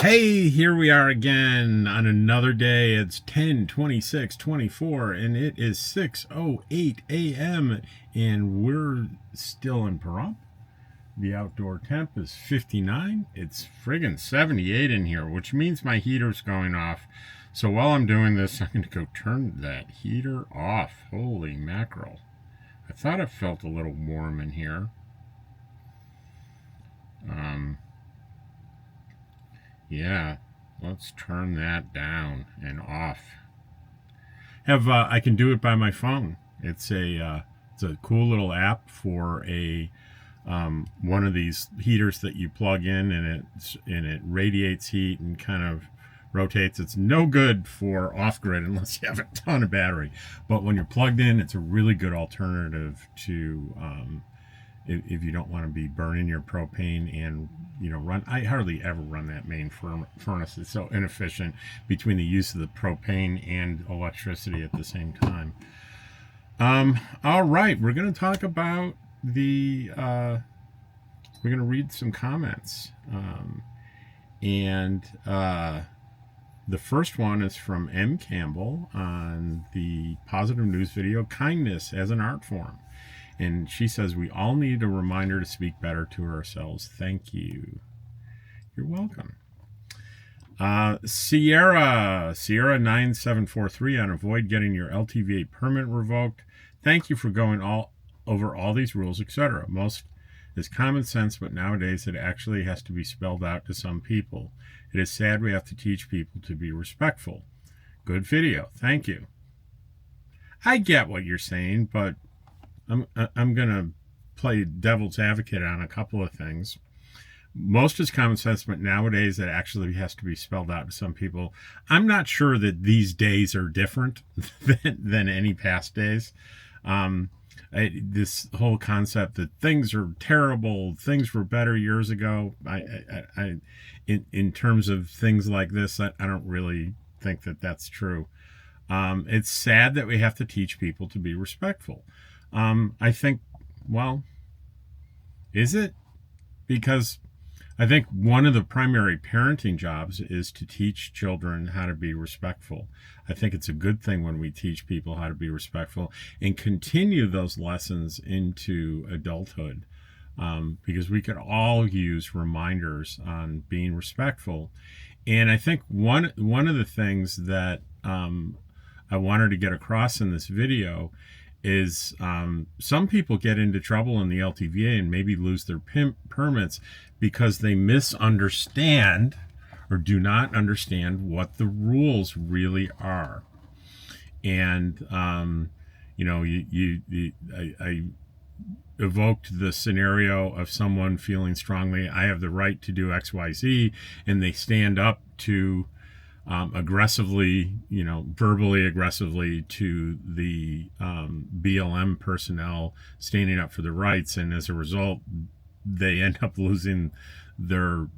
Hey, here we are again on another day. It's 10/26/24 and it is 6:08 a.m. and we're still in Pahrump. The outdoor temp is 59. It's friggin' 78 in here, which means my heater's going off. So while I'm doing this, I'm going to go turn that heater off. Holy mackerel. I thought it felt a little warm in here. Yeah, let's turn that down and off. I can do it by my phone. It's a cool little app for a one of these heaters that you plug in, and it radiates heat and kind of rotates. It's no good for off grid unless you have a ton of battery. But when you're plugged in, it's a really good alternative to if you don't want to be burning your propane and run. I hardly ever run that main furnace. It's so inefficient between the use of the propane and electricity at the same time. All right, we're going to talk about we're going to read some comments, and the first one is from M. Campbell on the positive news video, Kindness as an Art Form. And she says, we all need a reminder to speak better to ourselves. Thank you. You're welcome. Sierra 9743 on avoid getting your LTVA permit revoked. Thank you for going over all these rules, etc. Most is common sense, but nowadays it actually has to be spelled out to some people. It is sad we have to teach people to be respectful. Good video. Thank you. I get what you're saying, but I'm going to play devil's advocate on a couple of things. Most is common sense, but nowadays it actually has to be spelled out to some people. I'm not sure that these days are different than any past days. This whole concept that things are terrible, things were better years ago. In terms of things like this, I don't really think that that's true. It's sad that we have to teach people to be respectful. I think, well, is it? Because I think one of the primary parenting jobs is to teach children how to be respectful. I think it's a good thing when we teach people how to be respectful and continue those lessons into adulthood, because we could all use reminders on being respectful. And I think one of the things that I wanted to get across in this video is some people get into trouble in the LTVA and maybe lose their permits because they misunderstand or do not understand what the rules really are. And I evoked the scenario of someone feeling strongly, I have the right to do XYZ, and they stand up to aggressively, verbally aggressively to the BLM personnel standing up for their rights, and as a result, they end up losing their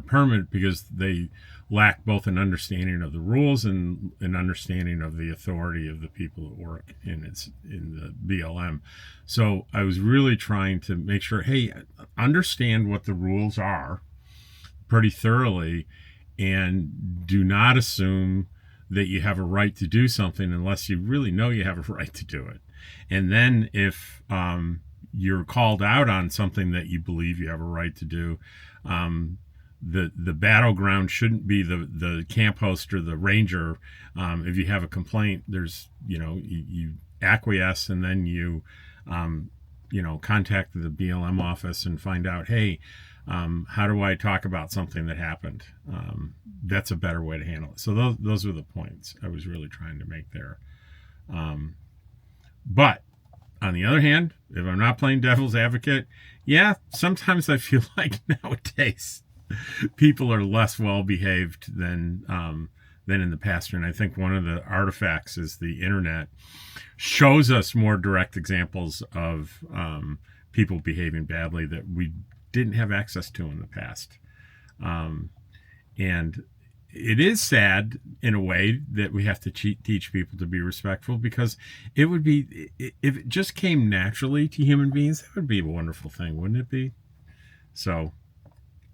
permit because they lack both an understanding of the rules and an understanding of the authority of the people that work in the BLM. So I was really trying to make sure, hey, understand what the rules are pretty thoroughly, and do not assume that you have a right to do something unless you really know you have a right to do it. And then if you're called out on something that you believe you have a right to do, the battleground shouldn't be the camp host or the ranger. If you have a complaint, there's you acquiesce, and then you contact the BLM office and find out, hey, how do I talk about something that happened? That's a better way to handle it. So those are the points I was really trying to make there. But on the other hand, if I'm not playing devil's advocate, yeah, sometimes I feel like nowadays people are less well behaved than in the past. And I think one of the artifacts is the internet shows us more direct examples of people behaving badly that we didn't have access to in the past. And it is sad in a way that we have to teach people to be respectful, because it would be, if it just came naturally to human beings, that would be a wonderful thing, wouldn't it be? So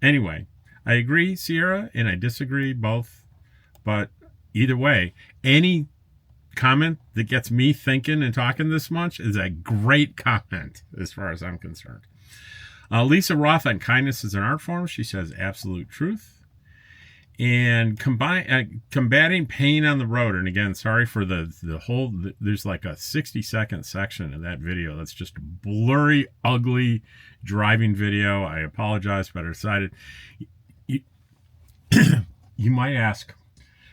anyway, I agree, Sierra, and I disagree both. But either way, any comment that gets me thinking and talking this much is a great comment as far as I'm concerned. Lisa Roth on kindness is an art form. She says absolute truth. And combating pain on the road. And again, sorry for the whole, there's like a 60-second section of that video that's just a blurry, ugly driving video. I apologize, but I decided, you, you might ask,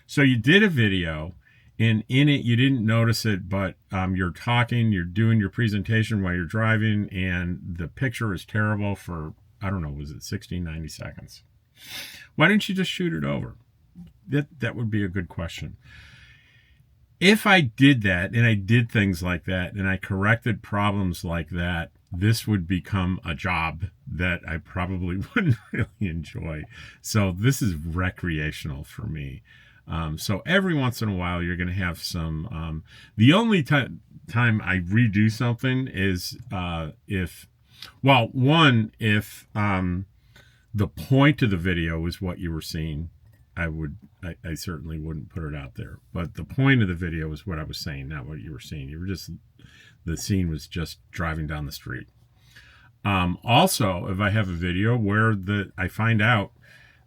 so you did a video, and in it you didn't notice it, but you're talking, you're doing your presentation while you're driving, and the picture is terrible for, I don't know, was it 60, 90 seconds? Why didn't you just shoot it over? That would be a good question. If I did that, and I did things like that, and I corrected problems like that, this would become a job that I probably wouldn't really enjoy. So this is recreational for me. So every once in a while, you're going to have some. The only time I redo something is if the point of the video is what you were seeing, I certainly wouldn't put it out there. But the point of the video is what I was saying, not what you were seeing. The scene was just driving down the street. Also, if I have a video where I find out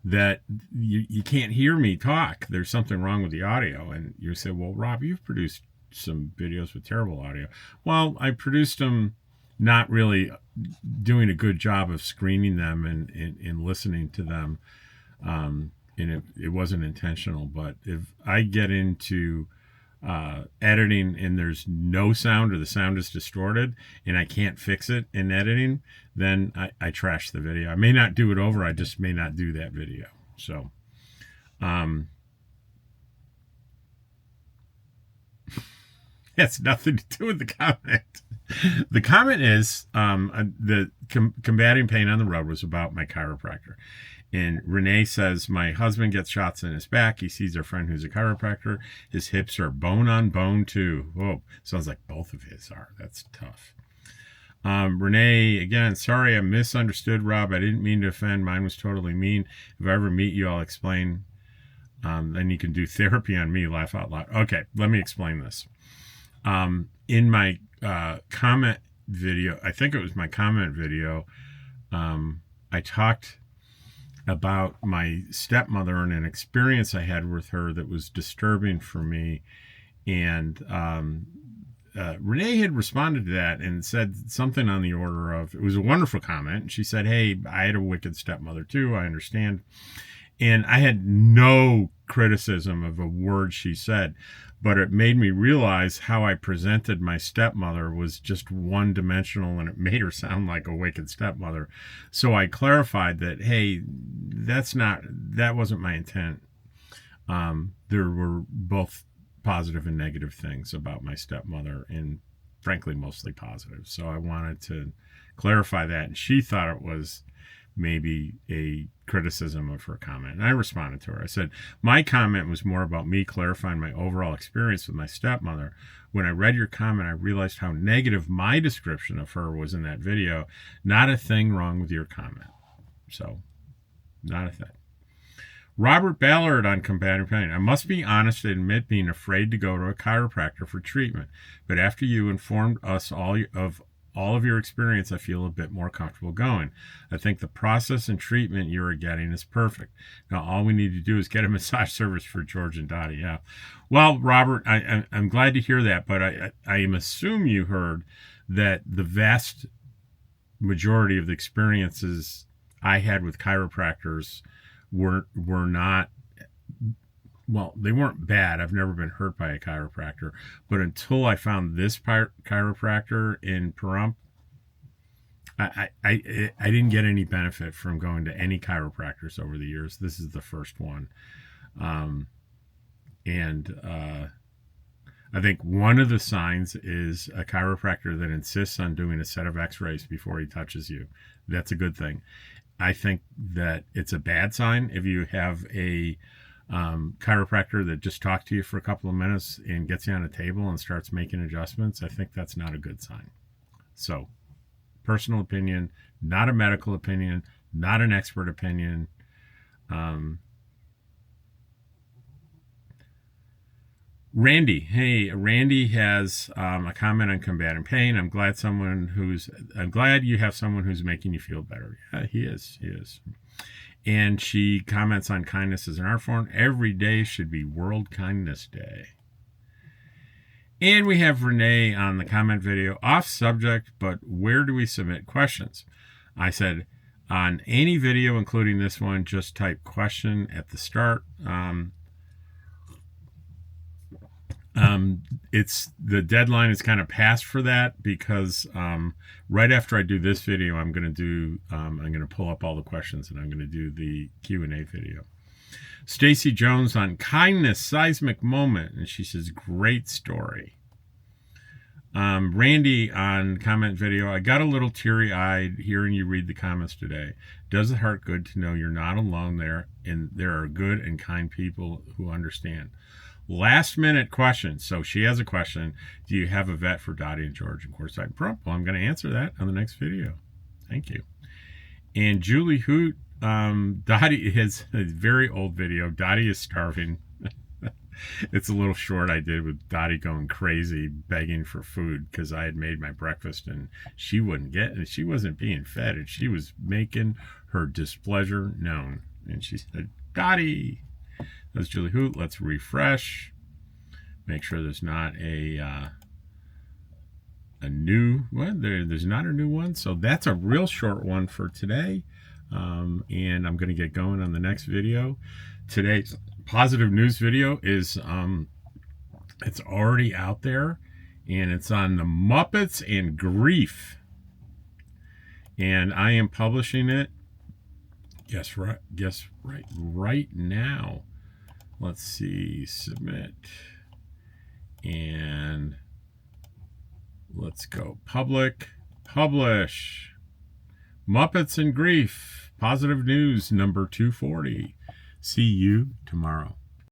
that you can't hear me talk, there's something wrong with the audio, and you say, well, Rob, you've produced some videos with terrible audio. Well, I produced them not really doing a good job of screening them and listening to them. And it wasn't intentional. But if I get into editing and there's no sound, or the sound is distorted and I can't fix it in editing, then I trash the video. I may not do it over. I just may not do that video. So, that's nothing to do with the comment. The comment is combating pain on the road was about my chiropractor. And Renee says, my husband gets shots in his back. He sees a friend who's a chiropractor. His hips are bone on bone too. Whoa, sounds like both of his are. That's tough. Renee, again, sorry, I misunderstood, Rob. I didn't mean to offend. Mine was totally mean. If I ever meet you, I'll explain. Then you can do therapy on me, laugh out loud. Okay, let me explain this. In my comment video, I think it was my comment video, I talked about my stepmother and an experience I had with her that was disturbing for me. And Renee had responded to that and said something on the order of, it was a wonderful comment. She said, hey, I had a wicked stepmother too, I understand. And I had no criticism of a word she said, but it made me realize how I presented my stepmother was just one-dimensional, and it made her sound like a wicked stepmother. So I clarified that, hey, that wasn't my intent. There were both positive and negative things about my stepmother, and frankly, mostly positive. So I wanted to clarify that, and she thought it was maybe a criticism of her comment. And I responded to her. I said, my comment was more about me clarifying my overall experience with my stepmother. When I read your comment, I realized how negative my description of her was in that video. Not a thing wrong with your comment. So, not a thing. Robert Ballard on combating pain. I must be honest and admit being afraid to go to a chiropractor for treatment. But after you informed us all of your experience, I feel a bit more comfortable going. I think the process and treatment you are getting is perfect. Now, all we need to do is get a massage service for George and Dottie. Yeah. Well, Robert, I'm glad to hear that, but I assume you heard that the vast majority of the experiences I had with chiropractors were not, well, they weren't bad. I've never been hurt by a chiropractor. But until I found this chiropractor in Pahrump, I didn't get any benefit from going to any chiropractors over the years. This is the first one. I think one of the signs is a chiropractor that insists on doing a set of x-rays before he touches you. That's a good thing. I think that it's a bad sign if you have a chiropractor that just talks to you for a couple of minutes and gets you on a table and starts making adjustments. I think that's not a good sign. So, personal opinion, not a medical opinion, not an expert opinion. Um, Randy, hey, Randy has a comment on combating pain. I'm glad you have someone who's making you feel better. Yeah, he is. He is. And she comments on kindness as an art form. Every day should be World Kindness Day. And we have Renee on the comment video. Off subject, but where do we submit questions? I said, on any video, including this one, just type question at the start. It's the deadline is kind of passed for that because right after I do this video, I'm going to pull up all the questions and I'm going to do the Q&A video. Stacy Jones on kindness, seismic moment, and she says, great story. Randy on comment video, I got a little teary-eyed hearing you read the comments today. Does the heart good to know you're not alone there, and there are good and kind people who understand. Last minute question. So she has a question. Do you have a vet for Dottie and George and quartzsite and Pahrump? Well, I'm going to answer that on the next video. Thank you. And Julie Hoot, Dottie is a very old video. Dottie is starving. It's a little short I did with Dottie going crazy begging for food because I had made my breakfast and she wouldn't get it. She wasn't being fed and she was making her displeasure known. And she said, Dottie. That's Julie Hoot. Let's refresh. Make sure there's not a new one. There's not a new one. So that's a real short one for today. And I'm going to get going on the next video. Today's positive news video is it's already out there, and it's on the Muppets and grief. And I am publishing it. Right now. Let's see, submit, and let's go public, publish. Muppets and grief, positive news number 240. See you tomorrow.